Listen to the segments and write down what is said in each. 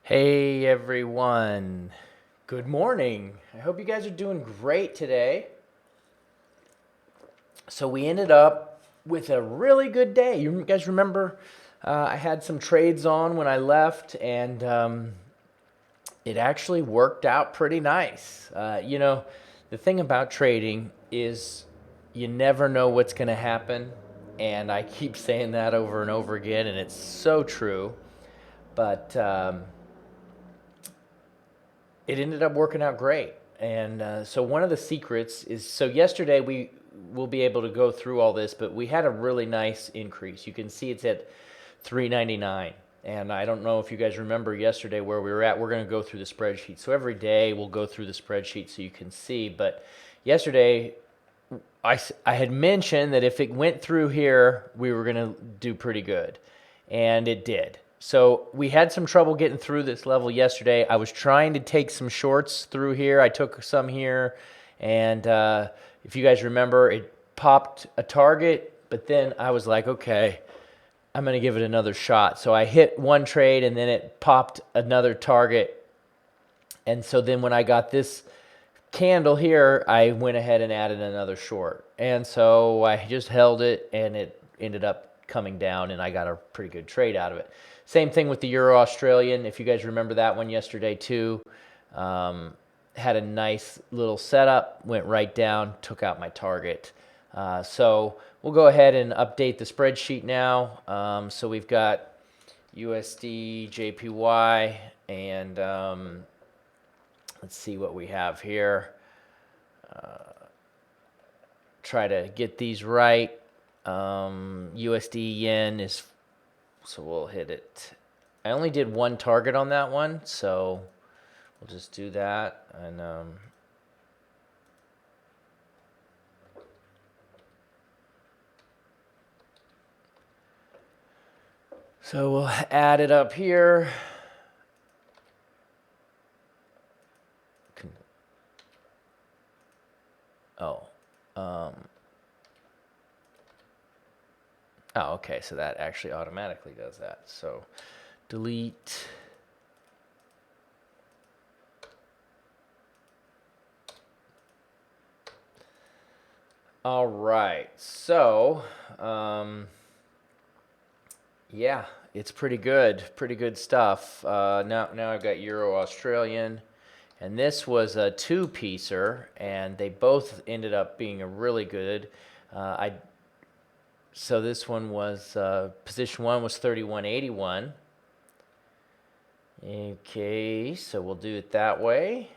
Hey everyone, good morning. I hope you guys are doing great today. So we ended up with a really good day. You guys remember I had some trades on when I left, and it actually worked out pretty nice. The thing about trading is you never know what's going to happen, and I keep saying that over and over again, and it's so true. But it ended up working out great. And so one of the secrets is, so yesterday we will be able to go through all this, but we had a really nice increase. You can see it's at 399. And I don't know if you guys remember yesterday where we were at. We're going to go through the spreadsheet. So every day we'll go through the spreadsheet so you can see. But yesterday I had mentioned that if it went through here, we were going to do pretty good. And it did. So we had some trouble getting through this level yesterday. I was trying to take some shorts through here. I took some here. And if you guys remember, it popped a target. But then I was like, okay, I'm going to give it another shot. So I hit one trade and then it popped another target. And so then when I got this candle here, I went ahead and added another short. And so I just held it and it ended up coming down and I got a pretty good trade out of it. Same thing with the Euro Australian. If you guys remember that one yesterday too, had a nice little setup, went right down, took out my target. So we'll go ahead and update the spreadsheet now. So we've got USD, JPY, and let's see what we have here. Try to get these right. USD yen is, so we'll hit it. I only did one target on that one, so we'll just do that. And so we'll add it up here. Oh. Oh, okay, so that actually automatically does that. So delete. All right, so yeah, it's pretty good stuff. Now I've got Euro Australian, and this was a two-piecer, and they both ended up being a really good. So this one was position one was 31.81. Okay, so we'll do it that way.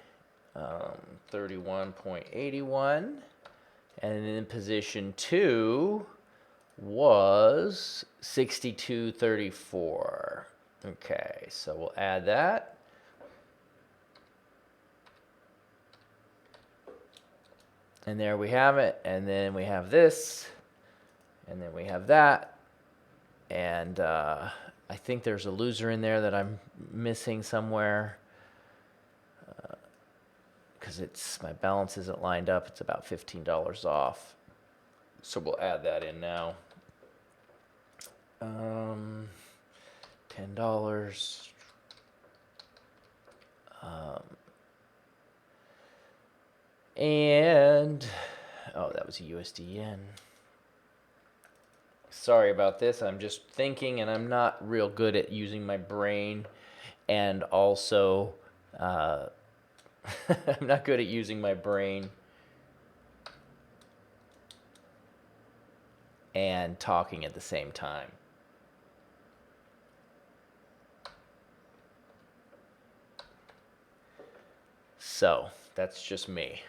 31.81, and then position two was 62.34. Okay, so we'll add that. And there we have it. And then we have this. And then we have that. And I think there's a loser in there that I'm missing somewhere. Because my balance isn't lined up. It's about $15 off. So we'll add that in now. $10. And oh, that was a USD yen. Sorry about this. I'm just thinking, and I'm not real good at using my brain, and also I'm not good at using my brain and talking at the same time. So that's just me.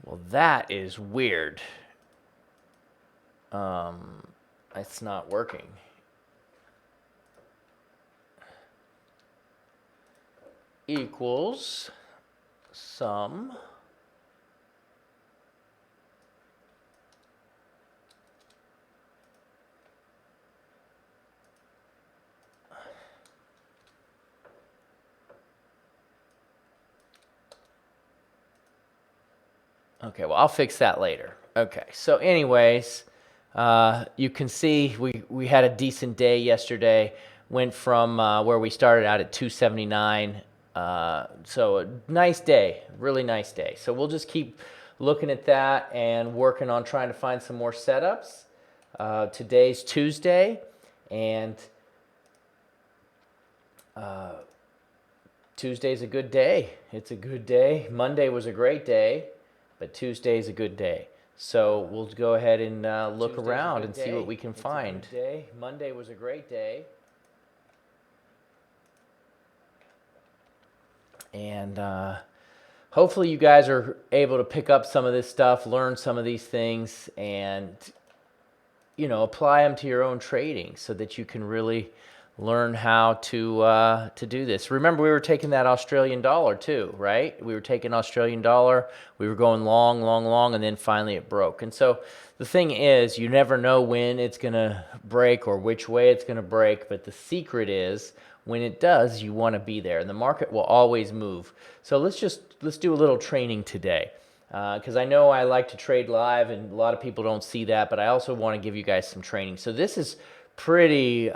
Well, that is weird. It's not working. Equals sum Okay, well, I'll fix that later. Okay, so anyways, you can see we had a decent day yesterday. Went from where we started out at 279. So a nice day, really nice day. So we'll just keep looking at that and working on trying to find some more setups. Today's Tuesday, and Tuesday's a good day. It's a good day. Monday was a great day, but Tuesday's a good day. So we'll go ahead and look around and see what we can find. Monday was a great day. And hopefully you guys are able to pick up some of this stuff, learn some of these things, and apply them to your own trading so that you can really learn how to do this. Remember, we were taking that Australian dollar too, right? We were taking Australian dollar. We were going long, and then finally it broke. And so the thing is, you never know when it's going to break or which way it's going to break, but the secret is when it does, you want to be there, and the market will always move. So let's do a little training today, because I know I like to trade live, and a lot of people don't see that, but I also want to give you guys some training. So this is pretty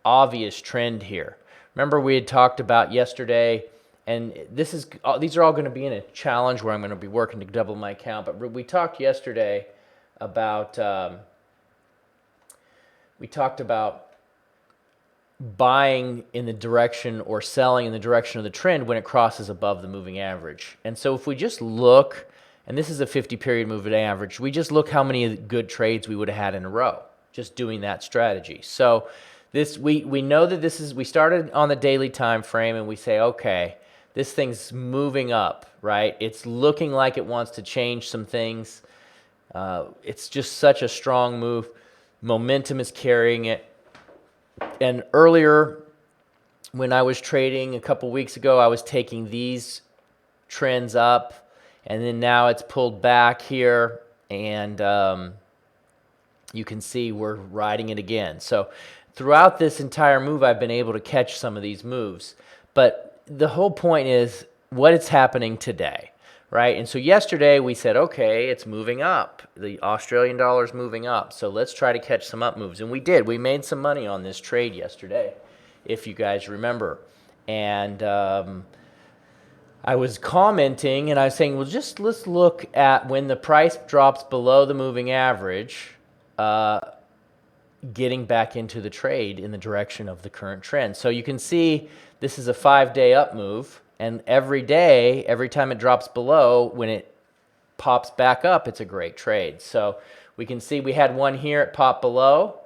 obvious trend here. Remember, we had talked about yesterday, and these are all going to be in a challenge where I'm going to be working to double my account. But we talked yesterday about buying in the direction or selling in the direction of the trend when it crosses above the moving average. And so if we just look, and this is a 50-period moving average, we just look how many good trades we would have had in a row just doing that strategy. So this we know that we started on the daily time frame, and we say, okay, this thing's moving up, right? It's looking like it wants to change some things. It's just such a strong move. Momentum is carrying it. And earlier, when I was trading a couple weeks ago, I was taking these trends up, and then now it's pulled back here, and you can see we're riding it again. So throughout this entire move, I've been able to catch some of these moves. But the whole point is what is happening today, right? And so yesterday we said, okay, it's moving up. The Australian dollar is moving up. So let's try to catch some up moves. And we did. We made some money on this trade yesterday, if you guys remember. And I was commenting, and I was saying, well, let's look at when the price drops below the moving average, getting back into the trade in the direction of the current trend. So you can see this is a 5-day up move, and every day, every time it drops below, when it pops back up, it's a great trade. So we can see we had one here, it popped below,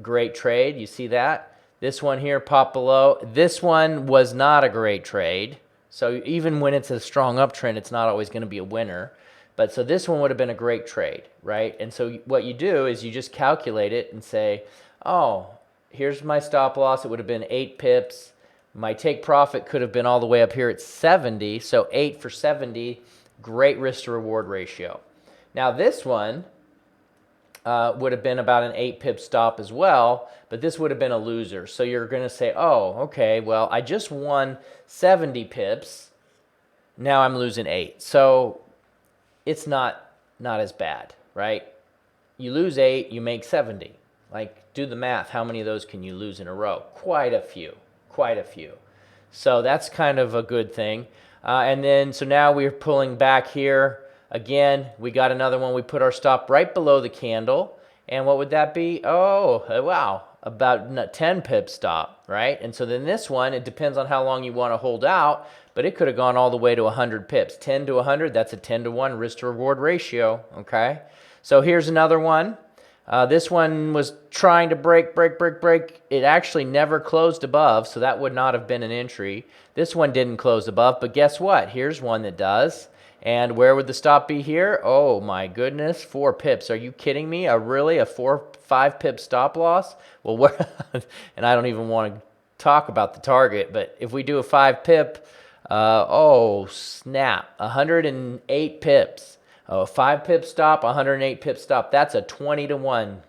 great trade, you see that? This one here popped below. This one was not a great trade. So even when it's a strong uptrend, it's not always going to be a winner. But so this one would have been a great trade, right? And so what you do is you just calculate it and say, oh, here's my stop loss. It would have been 8 pips. My take profit could have been all the way up here at 70. So 8 for 70, great risk to reward ratio. Now this one would have been about an 8 pip stop as well, but this would have been a loser. So you're going to say, oh, okay, well, I just won 70 pips. Now I'm losing 8. So it's not as bad, right? You lose 8, you make 70. Like, do the math. How many of those can you lose in a row? Quite a few. So that's kind of a good thing. And then, so now we're pulling back here. Again, we got another one. We put our stop right below the candle. And what would that be? Oh, wow, about 10 pip stop, right? And so then this one, it depends on how long you want to hold out, but it could have gone all the way to 100 pips. 10 to 100, that's a 10 to 1 risk to reward ratio, okay? So here's another one. This one was trying to break. It actually never closed above, so that would not have been an entry. This one didn't close above, but guess what? Here's one that does. And where would the stop be here? Oh my goodness, 4 pips. Are you kidding me? A 5 pip stop loss? Well, and I don't even want to talk about the target, but if we do a 5 pip, oh snap, 108 pips. Oh, 5 pip stop, 108 pip stop. That's a 20 to 1.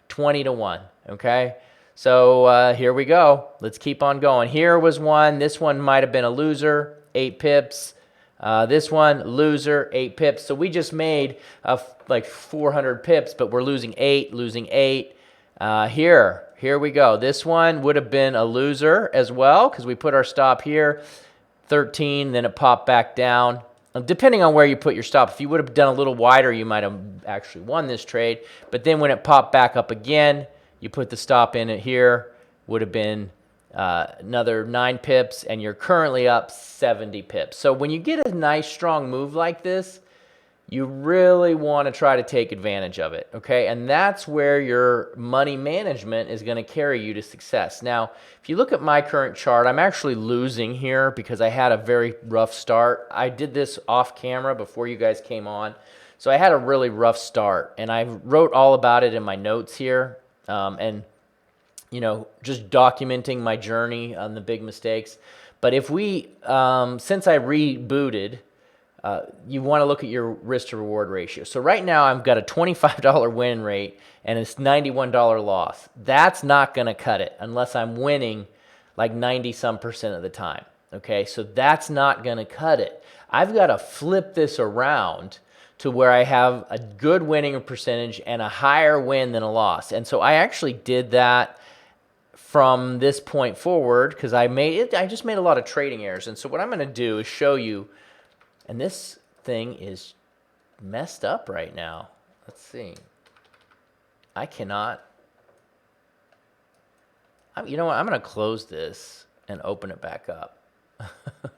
20 to 1, okay? So here we go. Let's keep on going. Here was one. This one might have been a loser, 8 pips. This one, loser, 8 pips. So we just made like 400 pips, but we're losing 8, losing 8. Here we go. This one would have been a loser as well because we put our stop here, 13, then it popped back down. Depending on where you put your stop, if you would have done a little wider, you might have actually won this trade. But then when it popped back up again, you put the stop in it here, would have been another 9 pips, and you're currently up 70 pips. So when you get a nice strong move like this, you really want to try to take advantage of it, okay? And that's where your money management is going to carry you to success. Now, if you look at my current chart, I'm actually losing here because I had a very rough start. I did this off camera before you guys came on. So I had a really rough start, and I wrote all about it in my notes here, and you know, just documenting my journey on the big mistakes. But if we, since I rebooted, you want to look at your risk to reward ratio. So right now I've got a $25 win rate and it's $91 loss. That's not going to cut it unless I'm winning like 90% of the time. Okay, so that's not going to cut it. I've got to flip this around to where I have a good winning percentage and a higher win than a loss. And so I actually did that from this point forward because I just made a lot of trading errors. And so what I'm going to do is show you. And this thing is messed up right now. Let's see. I cannot. You know what? I'm going to close this and open it back up. Because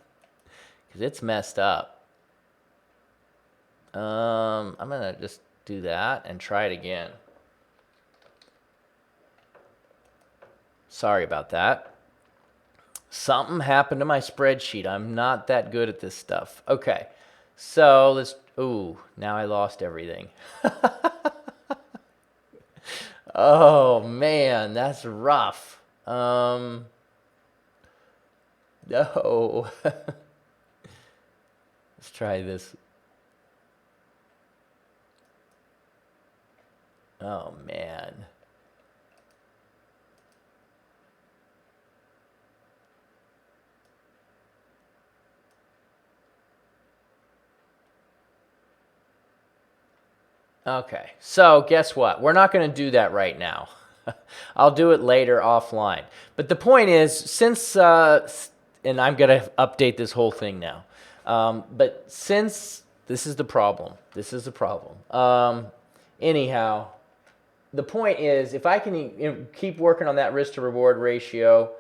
it's messed up. I'm going to just do that and try it again. Sorry about that. Something happened to my spreadsheet. I'm not that good at this stuff. Okay, so let's, ooh, now I lost everything. Oh, man, that's rough. No. Let's try this. Oh, man. Okay, so guess what? We're not going to do that right now. I'll do it later offline. But the point is, since, and I'm going to update this whole thing now, but since this is the problem, anyhow, the point is, if I can keep working on that risk to reward ratio,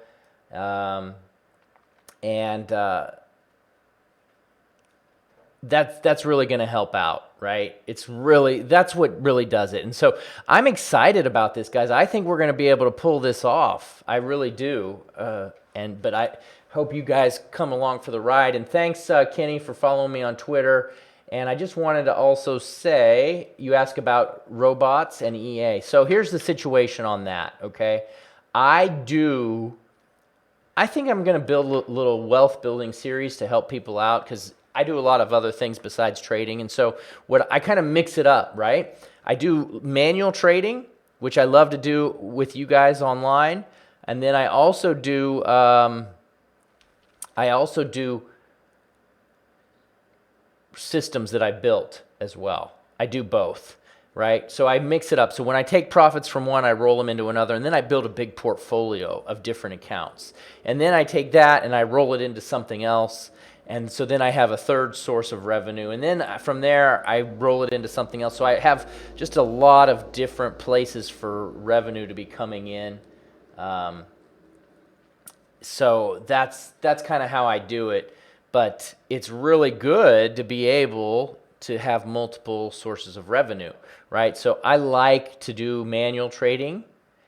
that's really going to help out, right? That's what really does it. And so I'm excited about this, guys. I think we're going to be able to pull this off. I really do. But I hope you guys come along for the ride. And thanks, Kenny, for following me on Twitter. And I just wanted to also say, you asked about robots and EA. So here's the situation on that, okay? I think I'm going to build a little wealth building series to help people out because I do a lot of other things besides trading. And so what I kind of mix it up, right? I do manual trading, which I love to do with you guys online. And then I also do systems that I built as well. I do both, right? So I mix it up. So when I take profits from one, I roll them into another, and then I build a big portfolio of different accounts. And then I take that and I roll it into something else. And so then I have a third source of revenue. And then from there, I roll it into something else. So I have just a lot of different places for revenue to be coming in. So that's kind of how I do it. But it's really good to be able to have multiple sources of revenue, right? So I like to do manual trading,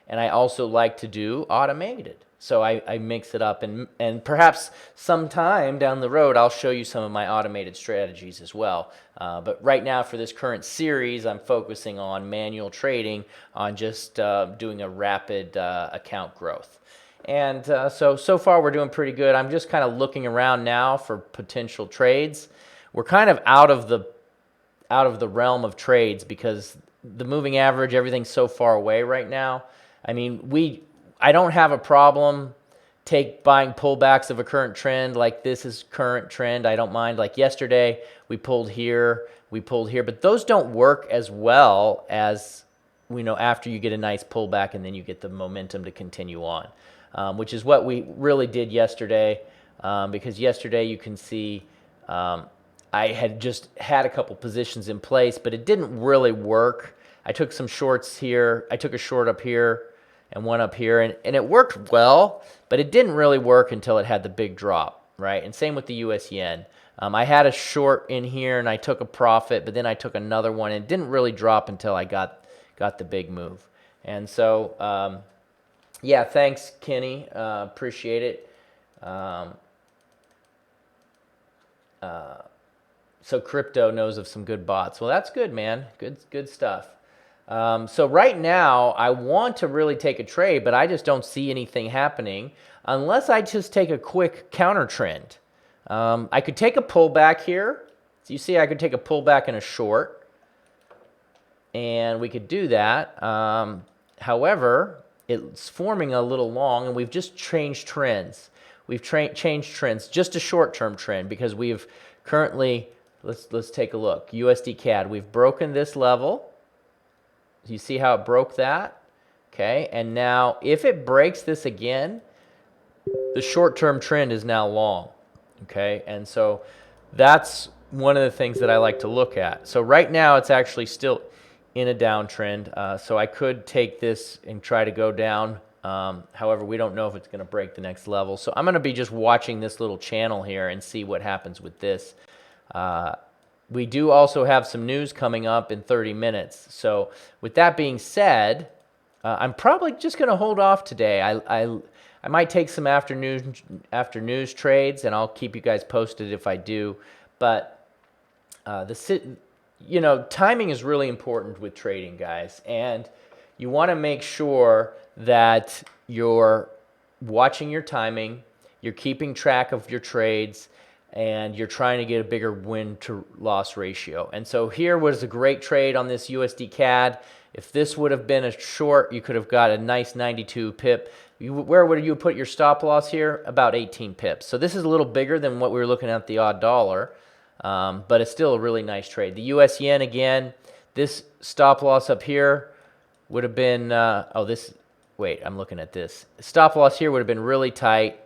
and I also like to do automated. So I mix it up, and perhaps sometime down the road, I'll show you some of my automated strategies as well. But right now, for this current series, I'm focusing on manual trading, on just doing a rapid account growth. And so far, we're doing pretty good. I'm just kind of looking around now for potential trades. We're kind of out of the realm of trades because the moving average, everything's so far away right now. I mean, I don't have a problem take buying pullbacks of a current trend, like this is current trend. I don't mind. Like yesterday, we pulled here, but those don't work as well as, after you get a nice pullback and then you get the momentum to continue on, which is what we really did yesterday. Because yesterday you can see I had just had a couple positions in place, but it didn't really work. I took some shorts here. I took a short up here and one up here, and it worked well, but it didn't really work until it had the big drop, right? And same with the US yen. I had a short in here and I took a profit, but then I took another one and it didn't really drop until I got the big move. And so, yeah, thanks, Kenny. Appreciate it. So crypto knows of some good bots. Well, that's good, man. Good stuff. So right now, I want to really take a trade, but I just don't see anything happening unless I just take a quick counter trend. I could take a pullback here. So you see I could take a pullback and a short, and we could do that. However, it's forming a little long, and we've just changed trends. We've changed trends, just a short-term trend, because we've currently, let's take a look. USD CAD, we've broken this level. You see how it broke that? Okay, and now if it breaks this again, the short-term trend is now long. Okay, and so that's one of the things that I like to look at. So right now it's actually still in a downtrend. So I could take this and try to go down. However, we don't know if it's going to break the next level. So I'm going to be just watching this little channel here and see what happens with this. We do also have some news coming up in 30 minutes. So with that being said, I'm probably just going to hold off today. I might take some after news trades, and I'll keep you guys posted if I do. But timing is really important with trading, guys, and you want to make sure that you're watching your timing, you're keeping track of your trades, and you're trying to get a bigger win to loss ratio. And so here was a great trade on this USD CAD. If this would have been a short, you could have got a nice 92 pip. Where would you put your stop loss here? About 18 pips. So this is a little bigger than what we were looking at the odd dollar, but it's still a really nice trade. The US yen, again, this stop loss up here would have been, wait, I'm looking at this. Stop loss here would have been really tight,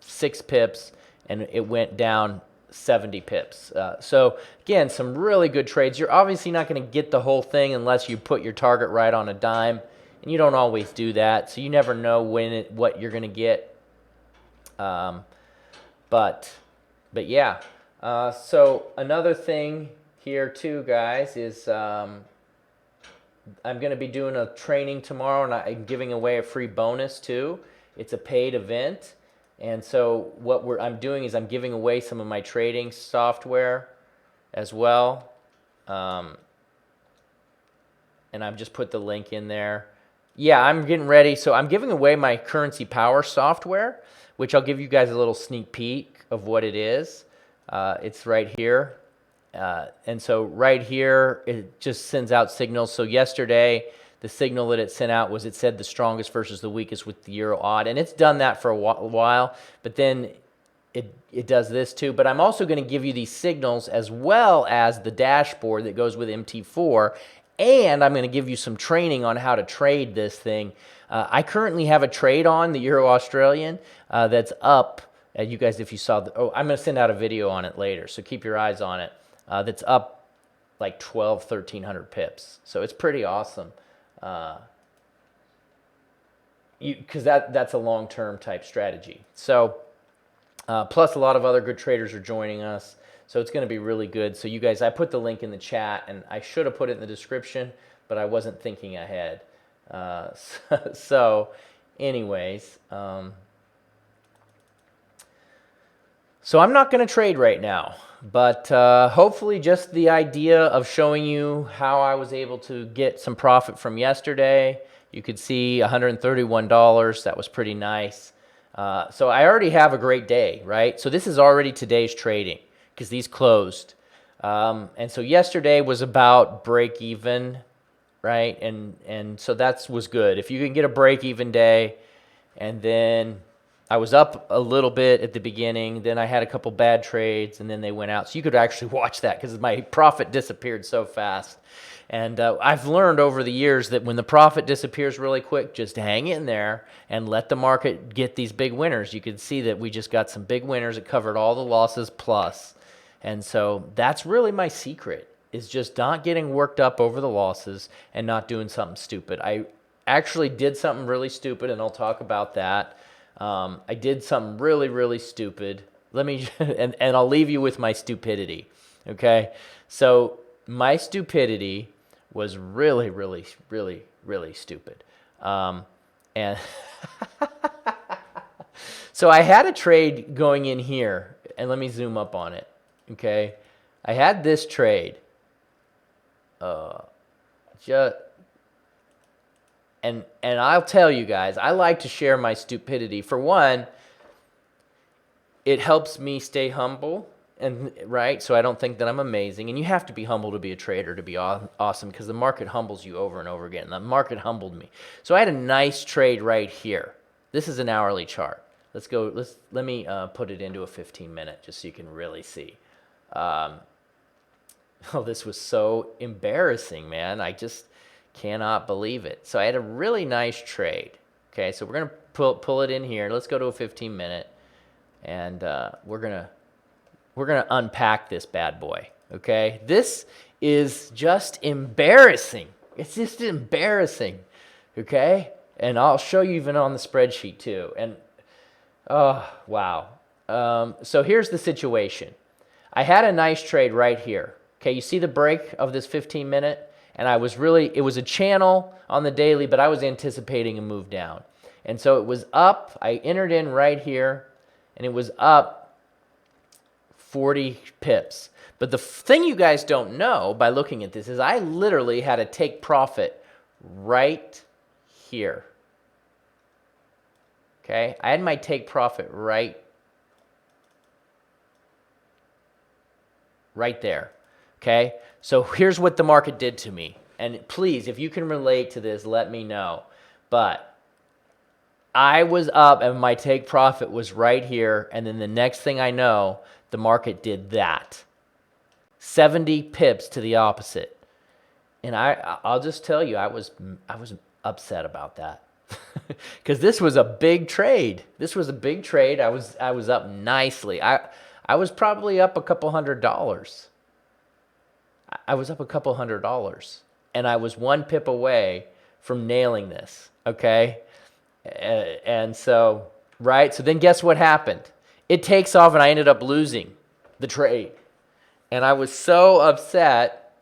6 pips, and it went down 70 pips. So again, some really good trades. You're obviously not going to get the whole thing unless you put your target right on a dime, and you don't always do that, so you never know what you're going to get. But yeah. So another thing here too, guys, is I'm going to be doing a training tomorrow, and I'm giving away a free bonus too. It's a paid event. And so what I'm doing is I'm giving away some of my trading software as well. And I've just put the link in there. Yeah, I'm getting ready. So I'm giving away my Currency Power software, which I'll give you guys a little sneak peek of what it is. It's right here. And so right here, it just sends out signals. So yesterday, the signal that it sent out was, it said the strongest versus the weakest with the euro odd, and it's done that for a while, but then it does this too. But I'm also going to give you these signals as well as the dashboard that goes with MT4, and I'm going to give you some training on how to trade this thing. I currently have a trade on the Euro Australian that's up. You guys, if you saw, I'm going to send out a video on it later, so keep your eyes on it. That's up like 1,300 pips, so it's pretty awesome. Because that's a long-term type strategy. So plus a lot of other good traders are joining us, so it's going to be really good. So you guys, I put the link in the chat, and I should have put it in the description, but I wasn't thinking ahead. So anyways, so I'm not going to trade right now, but hopefully just the idea of showing you how I was able to get some profit from yesterday. You could see $131. That was pretty nice. So I already have a great day, right? So this is already today's trading because these closed. And so yesterday was about break even, right? And so that was good. If you can get a break even day and then I was up a little bit at the beginning, then I had a couple bad trades, and then they went out. So you could actually watch that because my profit disappeared so fast. And I've learned over the years that when the profit disappears really quick, just hang in there and let the market get these big winners. You can see that we just got some big winners that covered all the losses plus. And so that's really my secret, is just not getting worked up over the losses and not doing something stupid. I actually did something really stupid, and I'll talk about that. I did something really, really stupid. Let me, and I'll leave you with my stupidity, okay? So my stupidity was really, really, really, really stupid. And so I had a trade going in here, and let me zoom up on it, okay? I had this trade. And I'll tell you guys, I like to share my stupidity. For one, it helps me stay humble, and right, so I don't think that I'm amazing. And you have to be humble to be a trader, to be awesome, because the market humbles you over and over again. The market humbled me. So I had a nice trade right here. This is an hourly chart. Let me put it into a 15-minute just so you can really see. Oh, this was so embarrassing, man. I just cannot believe it. So I had a really nice trade. Okay, so we're going to pull it in here. Let's go to a 15-minute, and we're going to unpack this bad boy, okay? This is just embarrassing. It's just embarrassing, okay? And I'll show you even on the spreadsheet too. And, oh, wow. So here's the situation. I had a nice trade right here. Okay, you see the break of this 15-minute? And it was a channel on the daily, but I was anticipating a move down. And so it was up. I entered in right here, and it was up 40 pips. But the thing you guys don't know by looking at this is I literally had to take profit right here. Okay, I had my take profit right there. Okay, so here's what the market did to me. And please, if you can relate to this, let me know. But I was up and my take profit was right here. And then the next thing I know, the market did that. 70 pips to the opposite. And I'll just tell you, I was upset about that. Because this was a big trade. This was a big trade. I was up nicely. I was probably up a couple $100. I was up a couple $100, and I was 1 pip away from nailing this, okay? And so, right? So then guess what happened? It takes off, and I ended up losing the trade. And I was so upset.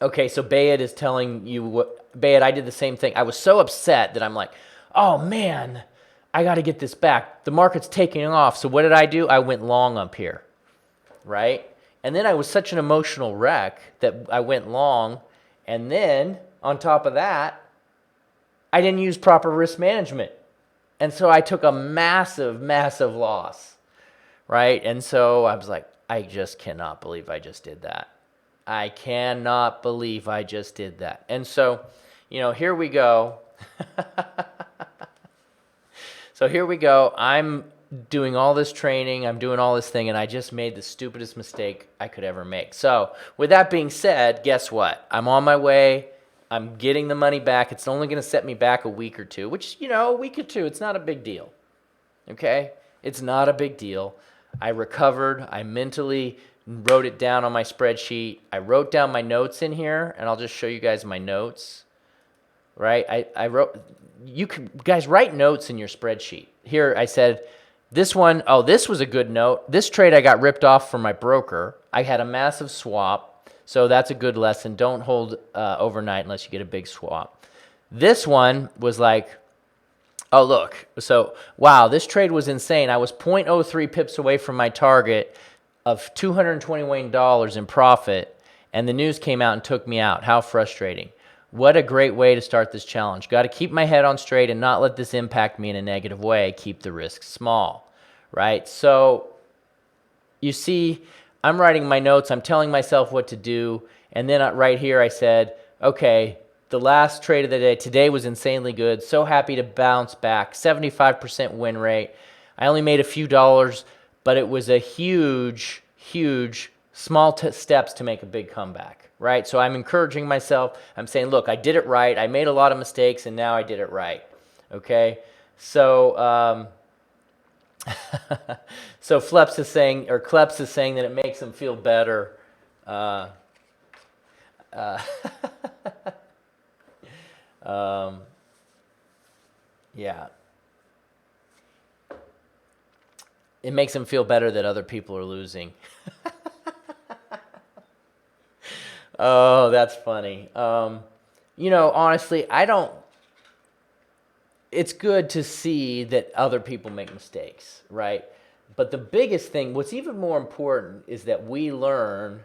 Okay, so Bayed is telling you what, Bayed, I did the same thing. I was so upset that I'm like, oh, man, I got to get this back. The market's taking off. So what did I do? I went long up here, right? And then I was such an emotional wreck that I went long. And then on top of that, I didn't use proper risk management. And so I took a massive, massive loss, right? And so I was like, I just cannot believe I just did that. I cannot believe I just did that. And so, here we go. So here we go. I'm doing all this training. I'm doing all this thing, and I just made the stupidest mistake I could ever make. So with that being said, guess what? I'm on my way. I'm getting the money back. It's only going to set me back a week or two, which, a week or two, it's not a big deal. Okay? It's not a big deal. I recovered. I mentally wrote it down on my spreadsheet. I wrote down my notes in here, and I'll just show you guys my notes. Right? I wrote, you can, guys, write notes in your spreadsheet. Here I said, this one, oh, this was a good note. This trade I got ripped off from my broker. I had a massive swap, so that's a good lesson. Don't hold overnight unless you get a big swap. This one was like, oh, look. So, wow, this trade was insane. I was 0.03 pips away from my target of $221 in profit, and the news came out and took me out. How frustrating. What a great way to start this challenge. Got to keep my head on straight and not let this impact me in a negative way. Keep the risk small, right? So you see, I'm writing my notes. I'm telling myself what to do. And then right here I said, okay, the last trade of the day. Today was insanely good. So happy to bounce back. 75% win rate. I only made a few dollars, but it was a huge, huge, small steps to make a big comeback, right? So I'm encouraging myself. I'm saying, look, I did it right. I made a lot of mistakes, and now I did it right, okay? So, so Kleps is saying that it makes him feel better. Yeah. It makes him feel better that other people are losing. Oh, that's funny. Honestly, it's good to see that other people make mistakes, right? But the biggest thing, what's even more important, is that we learn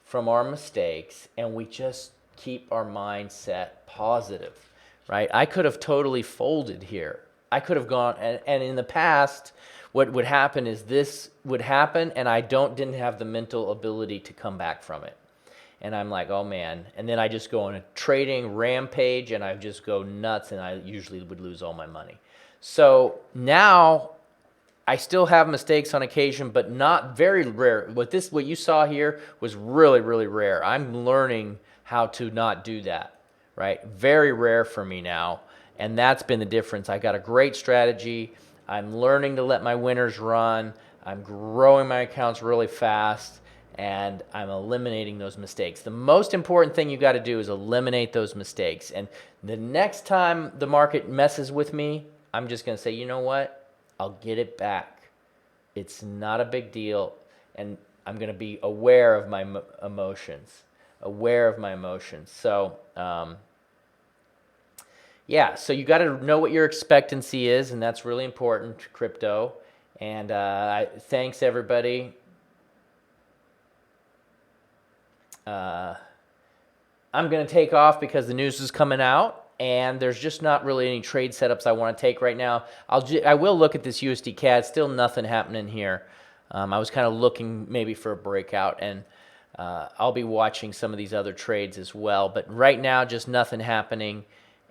from our mistakes and we just keep our mindset positive, right? I could have totally folded here. I could have gone, and in the past, what would happen is this would happen, and I didn't have the mental ability to come back from it. And I'm like, oh man. And then I just go on a trading rampage and I just go nuts, and I usually would lose all my money. So now I still have mistakes on occasion, but not very rare. What you saw here was really, really rare. I'm learning how to not do that, right? Very rare for me now. And that's been the difference. I got a great strategy. I'm learning to let my winners run. I'm growing my accounts really fast. And I'm eliminating those mistakes. The most important thing you got to do is eliminate those mistakes. And the next time the market messes with me, I'm just going to say, you know what? I'll get it back. It's not a big deal. And I'm going to be aware of my emotions. So, yeah, so you got to know what your expectancy is, and that's really important, crypto. And thanks, everybody. I'm going to take off because the news is coming out, and there's just not really any trade setups I want to take right now. I will look at this USD CAD. Still nothing happening here. I was kind of looking maybe for a breakout, and I'll be watching some of these other trades as well. But right now, just nothing happening,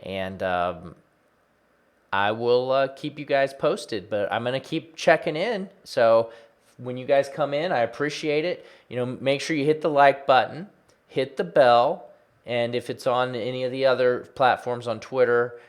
and I will keep you guys posted. But I'm going to keep checking in. So when you guys come in, I appreciate it. Make sure you hit the like button, hit the bell, and if it's on any of the other platforms on Twitter,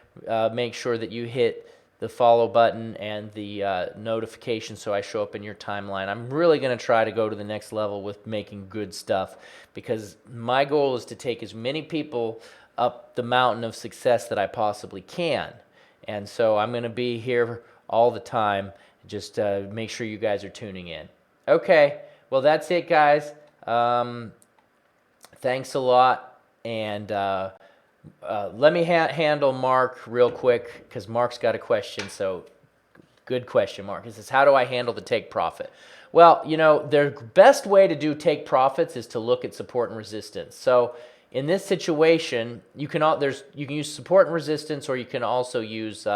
make sure that you hit the follow button and the notification so I show up in your timeline. I'm really going to try to go to the next level with making good stuff, because my goal is to take as many people up the mountain of success that I possibly can. And so I'm going to be here all the time. Just make sure you guys are tuning in. Okay, well, that's it, guys. Thanks a lot. And let me handle Mark real quick, because Mark's got a question. So good question, Mark. He says, how do I handle the take profit? Well, the best way to do take profits is to look at support and resistance. So in this situation, you can use support and resistance, or you can also use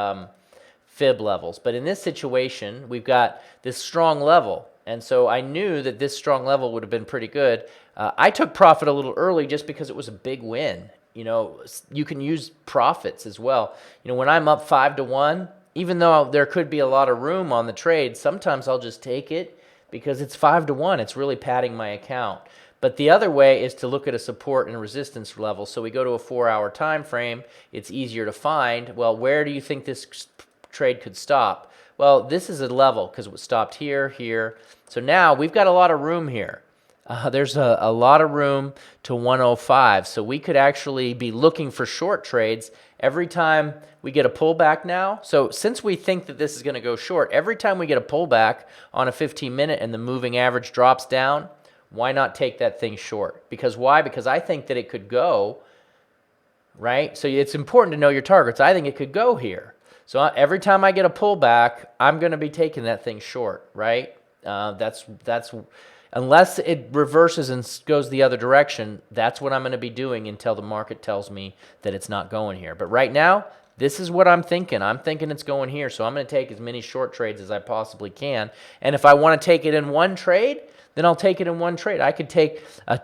fib levels. But in this situation, we've got this strong level. And so I knew that this strong level would have been pretty good. I took profit a little early just because it was a big win. You can use profits as well. When I'm up 5-1, even though there could be a lot of room on the trade, sometimes I'll just take it because it's 5-1. It's really padding my account. But the other way is to look at a support and resistance level. So we go to a 4-hour time frame. It's easier to find. Well, where do you think this trade could stop? Well, this is a level because it was stopped here, here. So now we've got a lot of room here. There's a lot of room to 105. So we could actually be looking for short trades every time we get a pullback now. So since we think that this is going to go short, every time we get a pullback on a 15-minute and the moving average drops down, why not take that thing short? Because why? Because I think that it could go, right? So it's important to know your targets. I think it could go here. So every time I get a pullback, I'm going to be taking that thing short, right? That's unless it reverses and goes the other direction, that's what I'm going to be doing until the market tells me that it's not going here. But right now, this is what I'm thinking. I'm thinking it's going here, so I'm going to take as many short trades as I possibly can. And if I want to take it in one trade, then I'll take it in one trade. I could take a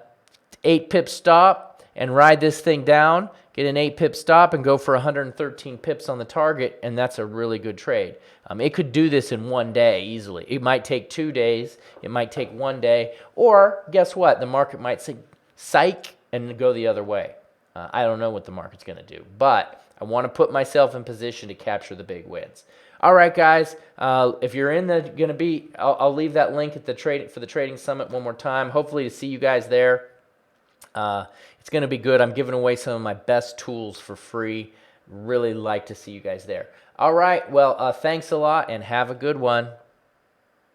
8-pip stop and ride this thing down get an 8 pip stop and go for 113 pips on the target, and that's a really good trade. It could do this in one day easily. It might take 2 days. It might take 1 day. Or guess what? The market might say, psych, and go the other way. I don't know what the market's going to do, but I want to put myself in position to capture the big wins. All right, guys. If you're I'll leave that link at for the Trading Summit one more time. Hopefully to see you guys there. It's going to be good. I'm giving away some of my best tools for free. Really like to see you guys there. All right. Well, thanks a lot and have a good one.